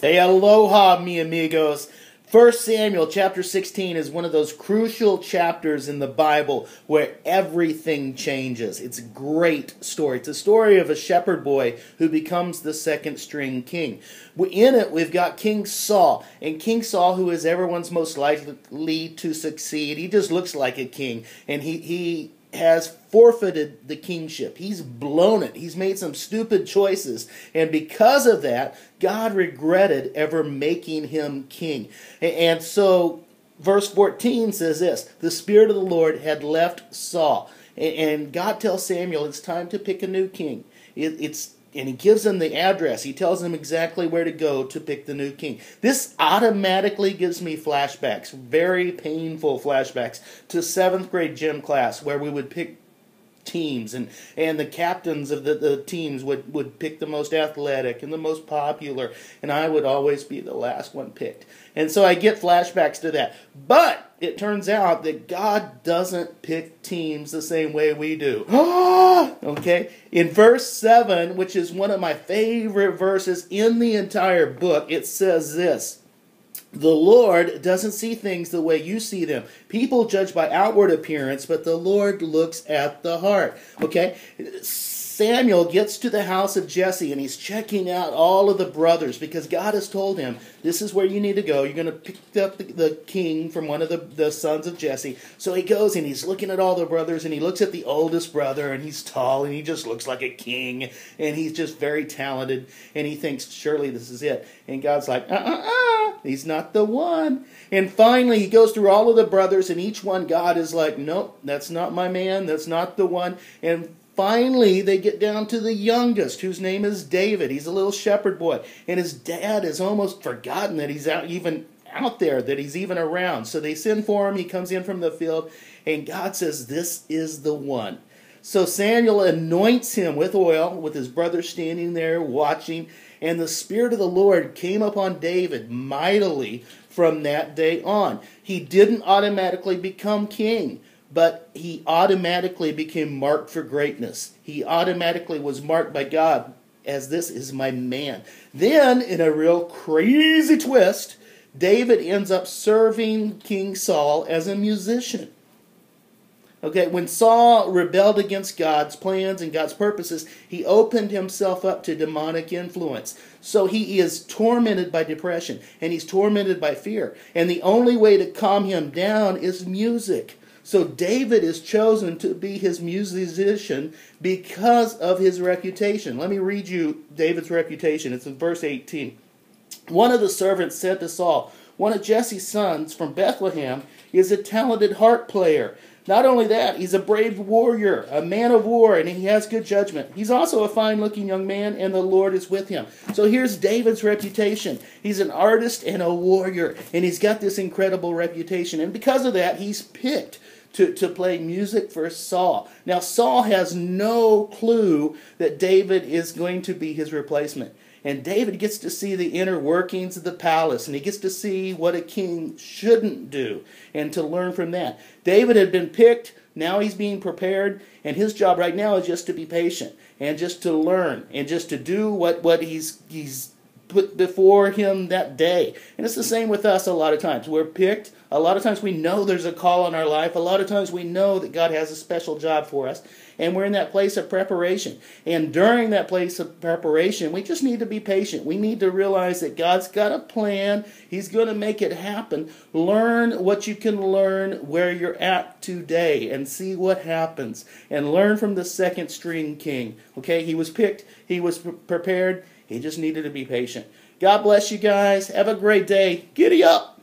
Hey, aloha, mi amigos. 1 Samuel chapter 16 is one of those crucial chapters in the Bible where everything changes. It's a great story. It's a story of a shepherd boy who becomes the second string king. In it, we've got King Saul. And King Saul, who is everyone's most likely to succeed, he just looks like a king. And he has forfeited the kingship. He's blown it. He's made some stupid choices. And because of that, God regretted ever making him king. And so verse 14 says this: the Spirit of the Lord had left Saul. And God tells Samuel it's time to pick a new king. And he gives him the address. He tells him exactly where to go to pick the new king. This automatically gives me flashbacks, very painful flashbacks, to 7th grade gym class where we would pick teams, and the captains of the teams would pick the most athletic and the most popular, and I would always be the last one picked. And so I get flashbacks to that. But it turns out that God doesn't pick teams the same way we do. Okay? In verse 7, which is one of my favorite verses in the entire book, it says this: the Lord doesn't see things the way you see them. People judge by outward appearance, but the Lord looks at the heart. Okay? Samuel gets to the house of Jesse, and he's checking out all of the brothers because God has told him, this is where you need to go. You're going to pick up the king from one of the sons of Jesse. So he goes, and he's looking at all the brothers, and he looks at the oldest brother, and he's tall, and he just looks like a king, and he's just very talented, and he thinks, surely this is it. And God's like, he's not the one. And finally, he goes through all of the brothers, and each one, God is like, nope, that's not my man, that's not the one. And finally, they get down to the youngest, whose name is David. He's a little shepherd boy. And his dad has almost forgotten that he's out there, that he's even around. So they send for him. He comes in from the field. And God says, this is the one. So Samuel anoints him with oil, with his brother standing there watching. And the Spirit of the Lord came upon David mightily from that day on. He didn't automatically become king, but he automatically became marked for greatness. He automatically was marked by God as, this is my man. Then, in a real crazy twist, David ends up serving King Saul as a musician. Okay, when Saul rebelled against God's plans and God's purposes, he opened himself up to demonic influence. So he is tormented by depression, and he's tormented by fear. And the only way to calm him down is music. So David is chosen to be his musician because of his reputation. Let me read you David's reputation. It's in verse 18. One of the servants said to Saul, one of Jesse's sons from Bethlehem is a talented harp player. Not only that, he's a brave warrior, a man of war, and he has good judgment. He's also a fine-looking young man, and the Lord is with him. So here's David's reputation. He's an artist and a warrior, and he's got this incredible reputation. And because of that, he's picked to play music for Saul. Now, Saul has no clue that David is going to be his replacement. And David gets to see the inner workings of the palace, and he gets to see what a king shouldn't do, and to learn from that. David had been picked, now he's being prepared, and his job right now is just to be patient, and just to learn, and just to do what he's put before him that day. And it's the same with us a lot of times. We're picked. A lot of times we know there's a call on our life. A lot of times we know that God has a special job for us. And we're in that place of preparation. And during that place of preparation, we just need to be patient. We need to realize that God's got a plan. He's going to make it happen. Learn what you can learn where you're at today and see what happens. And learn from the second string king. Okay, he was picked. He was prepared. He just needed to be patient. God bless you guys. Have a great day. Giddy up.